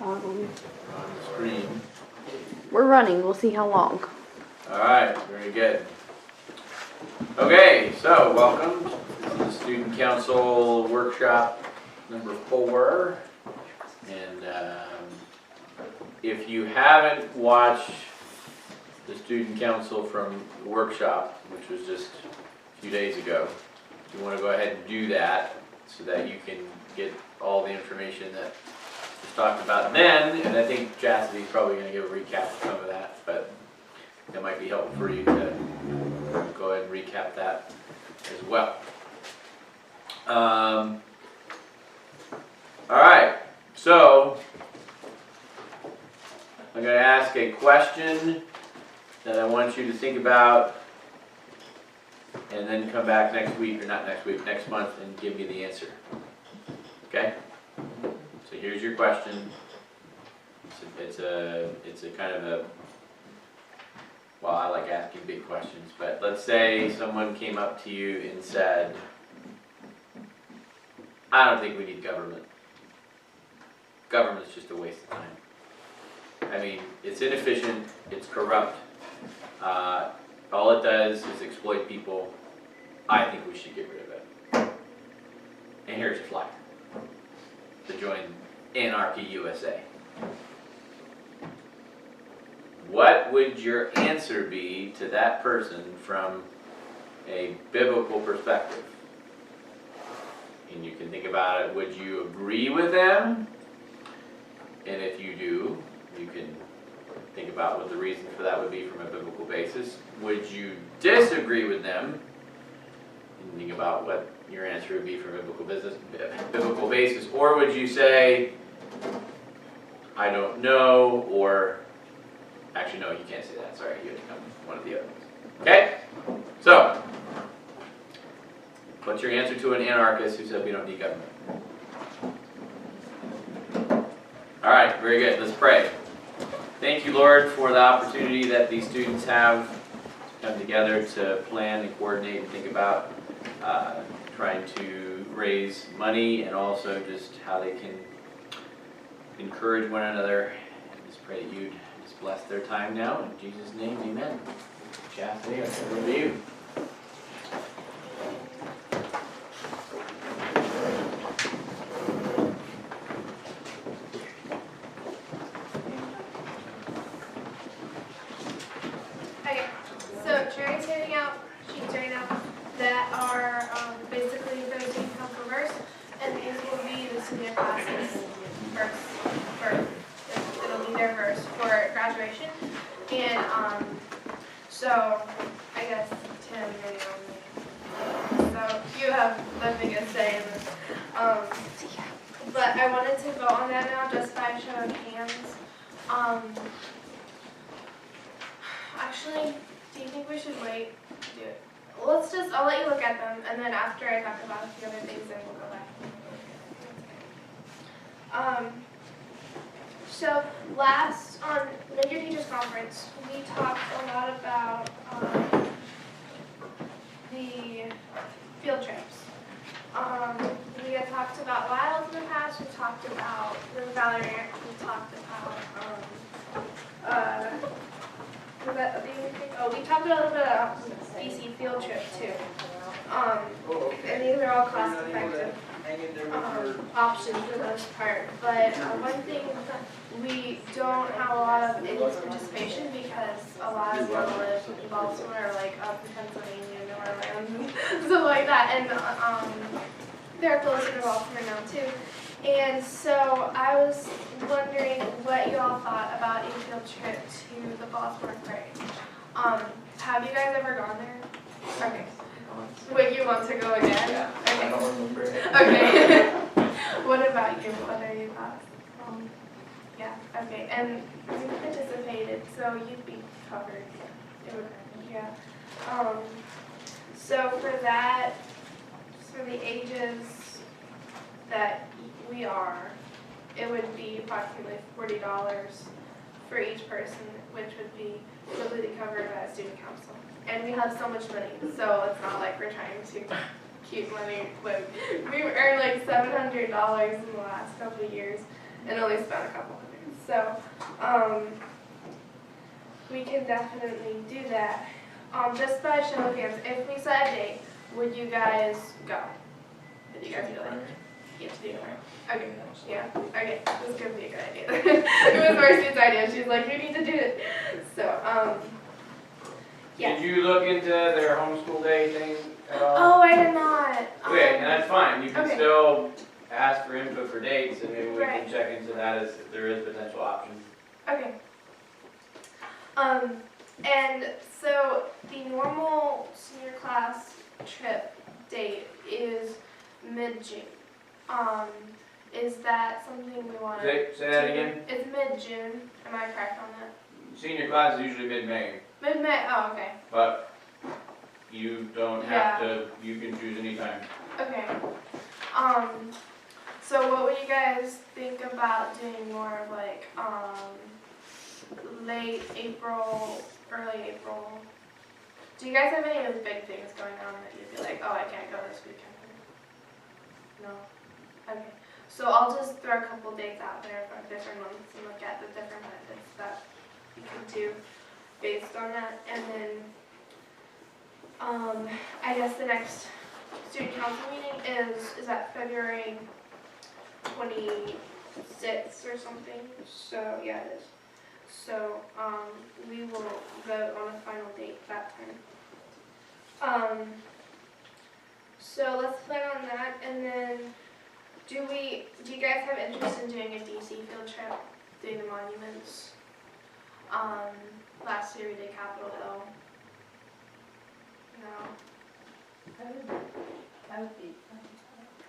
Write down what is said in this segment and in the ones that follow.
On the screen. We're running. We'll see how long. All right, very good. Okay, so welcome to the Student Council Workshop number 4. And if you haven't watched the Student Council from the workshop, which was just a few days ago, you want to go ahead and do that so that you can get all the information that was talked about then. And I think Chastity's probably going to give a recap of some of that, but that might be helpful for you to go ahead and recap that as well. All right, so I'm going to ask a question that I want you to think about, and then come back next week, or not next week, next month, and give me the answer. Okay? So here's your question. It's a kind of a, well, I like asking big questions, but let's say someone came up to you and said, I don't think we need government. Government's just a waste of time. I mean, it's inefficient, it's corrupt. All it does is exploit people. I think we should get rid of it. And here's your flag to join Anarchy USA. What would your answer be to that person from a biblical perspective? And you can think about it, would you agree with them? And if you do, you can think about what the reason for that would be from a biblical basis. Would you disagree with them? And think about what your answer would be from a biblical basis. Or would you say, I don't know, or actually no, you can't say that. Sorry, you have to come one of the other ones. Okay? So, what's your answer to an anarchist who said we don't need government? All right, very good. Let's pray. Thank you, Lord, for the opportunity that these students have to come together to plan and coordinate and think about trying to raise money, and also just how they can encourage one another. I just pray that you'd just bless their time now. In Jesus' name, amen. Chastity, I'll turn it over to you. So, I guess, Tim, you're the only. So, you have the biggest say in this. But I wanted to vote on that now just by show of hands. Actually, do you think we should wait to do it? I'll let you look at them, and then after I talk about a few other things, then we'll go back. So last on Mid-Year Teachers Conference, we talked a lot about the field trips. We had talked about Wild in the past. We talked about Valerie. We talked about was that the other thing? Oh, we talked a little bit about BC field trip too. And these are all cost-effective options for the most part. But one thing, we don't have a lot of Indian participation because a lot of them live in Baltimore or like up in Pennsylvania, Newfoundland, stuff like that. And they're closer to Baltimore now too. And so I was wondering what you all thought about a field trip to the Baltimore Aquarium. Have you guys ever gone there? Okay. Would you want to go again? Yeah. Okay. I don't remember. Okay. What about you? What are your thoughts? Yeah. Okay. And you participated, so you'd be covered. It would. Yeah. So for that, for the ages that we are, it would be approximately $40 for each person, which would be completely covered by a student council. And we have so much money, so it's not like we're trying to keep money. We've earned like $700 in the last couple of years, and only spent a couple hundred. So, we can definitely do that. Just by show of hands, if we set a date, would you guys go? Would you guys be like, yeah, to do it? Okay, yeah, okay, this could be a good idea. It was Marcy's idea, she's like, you need to do it. So, yeah. Did you look into their homeschool day thing at all? Oh, I did not. Okay, and that's fine, you can okay. still ask for input for dates, and maybe we Right. can check into that as if there is potential options. Okay. And so the normal senior class trip date is mid-June. Is that something we want to do? Say that again? It's mid-June. Am I correct on that? Senior class is usually mid-May, Mid-May. Oh, okay. but you don't have to, you can choose any time. Okay. So what would you guys think about doing more of like late April, early April? Do you guys have any of those big things going on that you'd be like, oh, I can't go this weekend? No? Okay. So I'll just throw a couple dates out there for different months and look at the different methods that you can do based on that. And then I guess the next student council meeting is that February 26th or something. So yeah, it is. So we will vote on a final date that time. So let's plan on that, and then do you guys have interest in doing a DC field trip, doing the monuments? Last year we did Capitol Hill. No. I would be.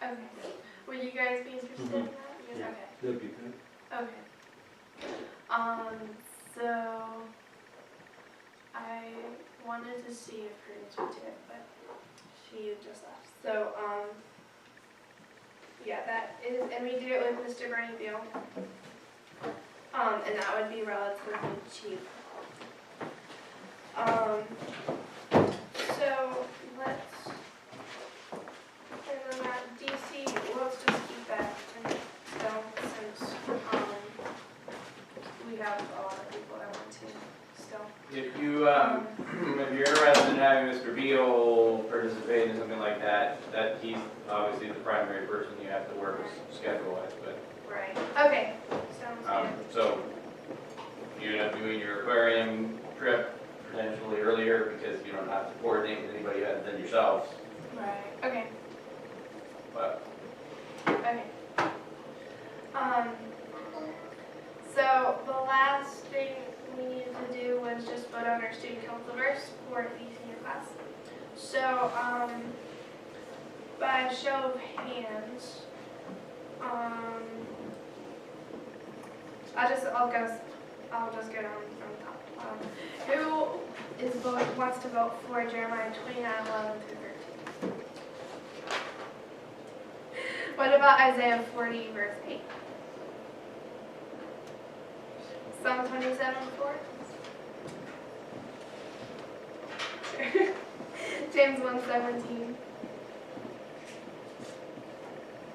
Okay. Would you guys be interested in that? Yeah. Okay. That'd be good. Okay. So I wanted to see if Prudence would do it, but she just left. So yeah, that is, and we do it with Mr. Bernie Beal. And that would be relatively cheap. So let's, and then that DC, let's just keep that in still, since we have a lot of people that want to still. If you, if you're interested in having Mr. Beal participate in something like that, he's obviously the primary person you have to work schedule-wise, but. Right. Okay. Sounds good. So you end up doing your aquarium trip potentially earlier because you don't have to coordinate with anybody other than yourselves. Right. Okay. But Okay. So the last thing we needed to do was just vote on our student council verse for the senior class. So by show of hands, I'll just go down from the top. Who wants to vote for Jeremiah 29:11 through 13? What about Isaiah 40 verse 8? Psalm 27:4? James 1:17.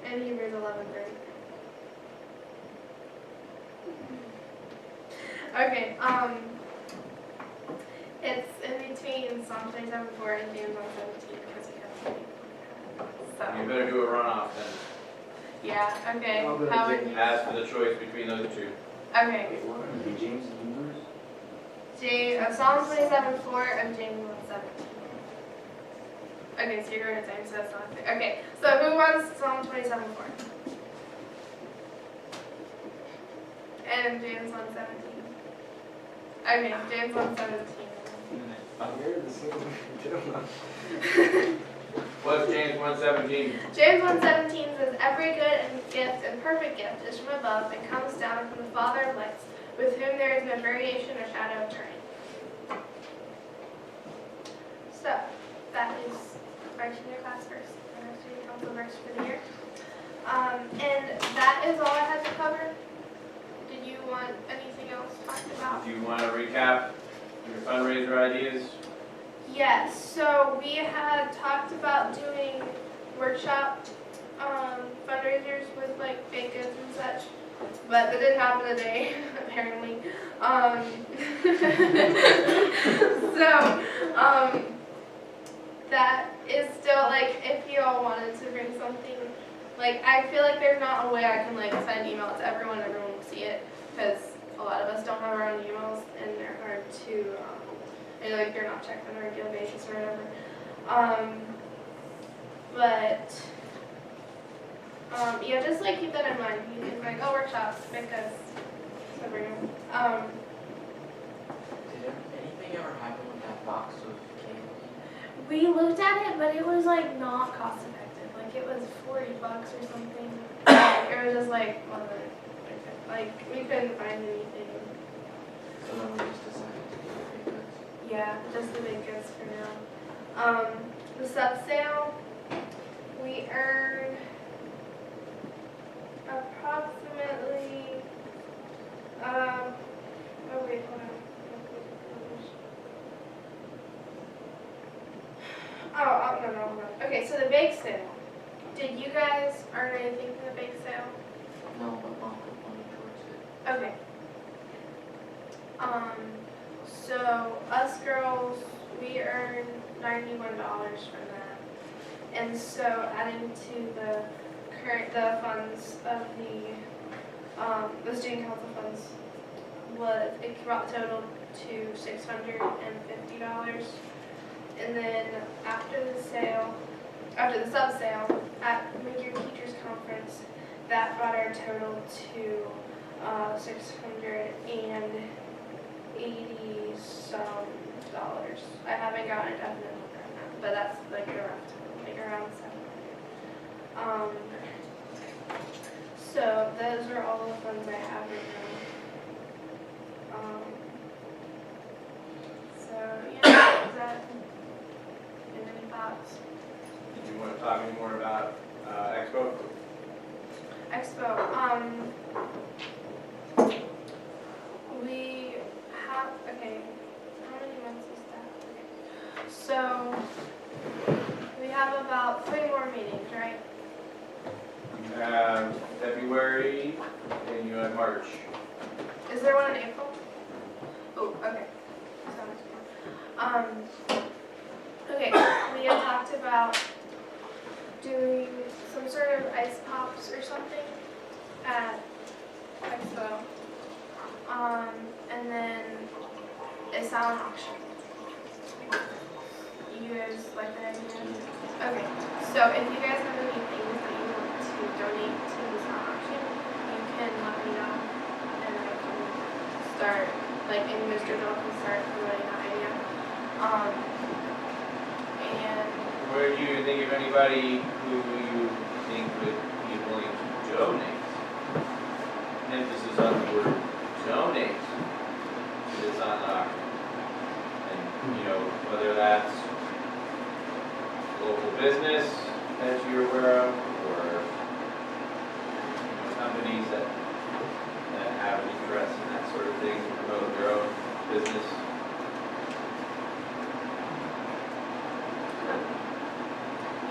And Hebrews 11:3. Okay, it's in between Psalm 27:4 and James 1:17 because we have you so better do a runoff then. yeah, okay. I'll go to How would James. you? Ask for the choice between those two. Okay. Wait, what would be James and Hebrews? Psalm 27:4 and James 1:17. Okay, so you're going to James, so that's not fair. Okay, so who wants Psalm 27:4? And James 1:17. Okay, James 1:17. I'm here to see what What's James 1:17? James 1:17 says, every good and gift and perfect gift is from above and comes down from the Father of lights, with whom there is no variation or shadow of turning. So, that is our senior class verse and our student council verse for the year. And that is all I had to cover. Did you want anything else talked about? Do you want to recap your fundraiser ideas? Yes, so we had talked about doing workshop fundraisers with like baked goods and such. but that didn't happen today, apparently. So, that is still, like, if you all wanted to bring something, like, I feel like there's not a way I can, like, send email to everyone will see it, because a lot of us don't have our own emails, and they're hard to, and, like, they're not checked on a regular basis or whatever. But, yeah, just, like, keep that in mind. You can, like, workshops, because, so bring them. Did anything ever happen with that box of cable? We looked at it, but it was, like, not cost effective. Like, it was $40 or something. It was just, like, wasn't like, we couldn't find anything. So then we just decided to do the big goods. Yeah, just the big goods for now. The sub sale, we earned approximately, oh wait, hold on. Oh, no, hold on. Okay, so the bake sale, did you guys earn anything from the bake sale? No, but Mom put money towards it. Okay. So us girls, we earn $91 from that. And so adding to the funds of the student council funds it brought total to $650. And then after the sub sale at mid-year teachers conference, that brought our total to $680 some dollars. I haven't gotten a definite number on that, but that's like a rough total, like around 700. So those are all the funds I have right now. So yeah, is that any thoughts? Do you want to talk any more about Expo? Expo. We have, okay, how many months is that? Okay. So, we have about 3 more meetings, right? You have February and you have March. Is there one in April? Oh, okay. So, okay, we had talked about doing some sort of ice pops or something at Expo. And then a silent auction. You guys like that idea? Okay, so if you guys have any things that you want to donate to the silent auction, you can let me know, and I can start, like, and Mr. Bill can start promoting that idea. And Where do you think of anybody who you think would be willing to donate? Emphasis on the word donate to this unlock. And, you know, whether that's local business that you're aware of, or companies that have an interest in that sort of thing, to promote their own business.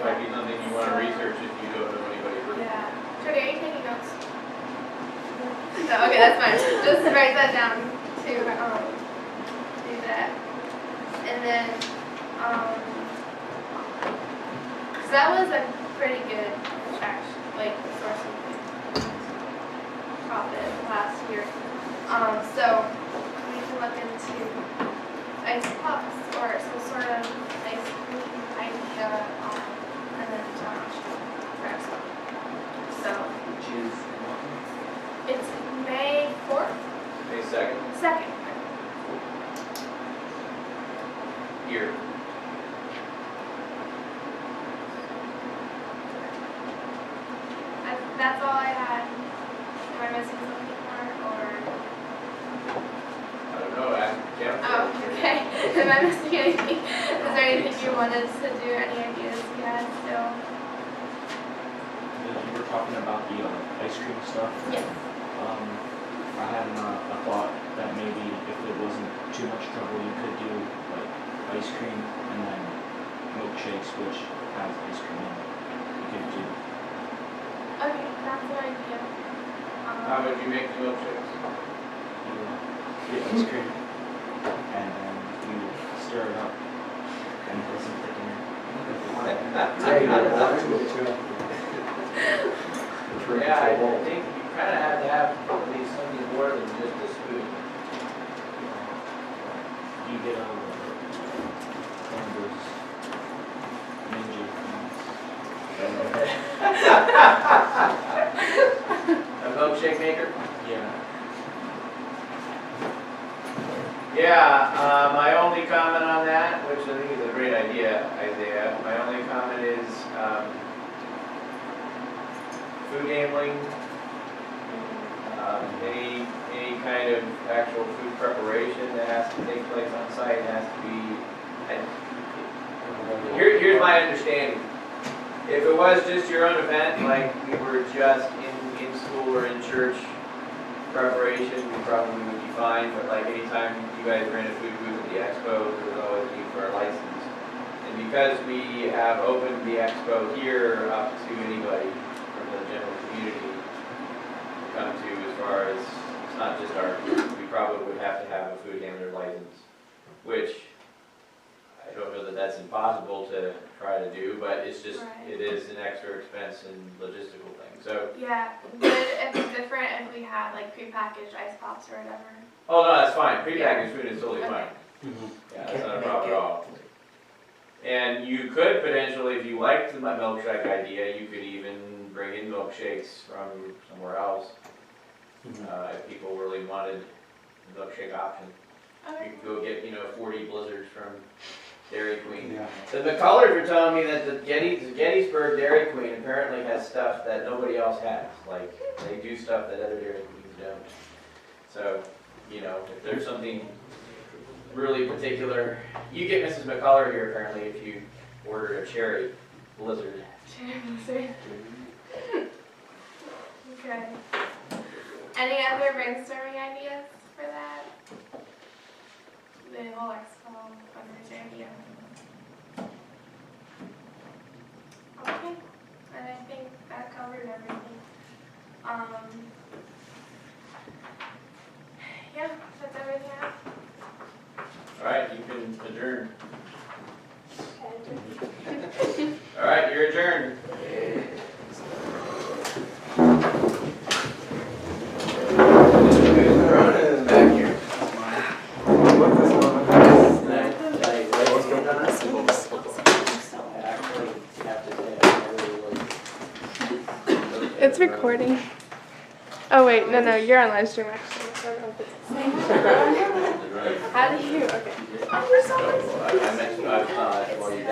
Might be something you want to research if you don't know anybody. yeah. Jody, are you taking notes? No, okay, that's fine. Just write that down to do that. And then, cause that was a pretty good attraction, like source of profit last year. So we can look into ice pops or some sort of ice cream idea, and then challenge for Expo. So Which is it's May 4th, May 2nd, 2nd. here. That's all I had. Am I missing something more, or? I don't know, ask Jeff. Oh, okay. Am I missing anything? Is there anything you wanted to do? Any ideas you had still? You were talking about the ice cream stuff. Yes. I had a thought that maybe if it wasn't too much trouble, you could do like ice cream and then milkshakes, which has ice cream in it. You could do. Okay, that's an idea. How would you make the milkshakes? You get ice cream, and then you stir it up, and put some thickener. Yeah, I think you kind of have to have at least something more than just a spoon. You get one of those ninja A milkshake maker? things. Yeah. Yeah, my only comment on that, which I think is a great idea, Isaiah, my only comment is food handling, any kind of actual food preparation that has to take place on site has to be, here's my understanding. If it was just your own event, like we were just in school or in church preparation, we probably would be fine, but like anytime you guys ran a food booth at the expo, there was always need for a license. And because we have opened the expo here up to anybody from the general community to come to, as far as, it's not just our group, we probably would have to have a food handler license, which I don't know that that's impossible to try to do, but it's just, Right. it is an extra expense and logistical thing, so. Yeah, but if it's different if we had like prepackaged ice pops or whatever. Oh, no, that's fine, prepackaged food is totally fine. Mm-hmm. Yeah, that's not a problem at all. And you could potentially, if you liked the milkshake idea, you could even bring in milkshakes from somewhere else. If people really wanted the milkshake option. You Okay. could go get, 40 blizzards from Dairy Queen. Yeah. The McCullers were telling me that the Gettysburg Dairy Queen apparently has stuff that nobody else has. Like, they do stuff that other Dairy Queens don't. So, if there's something really particular, you get Mrs. McCullough here apparently if you order a cherry blizzard. Okay. Any other brainstorming ideas for that? The whole expo fundraiser idea. Okay, and I think that covered everything. Yeah, that's everything I have. All right, you can adjourn. All right, you're adjourned. It's recording. Oh wait, no, you're on live stream actually. I don't know if it's the same. How do you? Okay. Oh, we're so I mentioned I saw it while you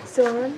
Still on?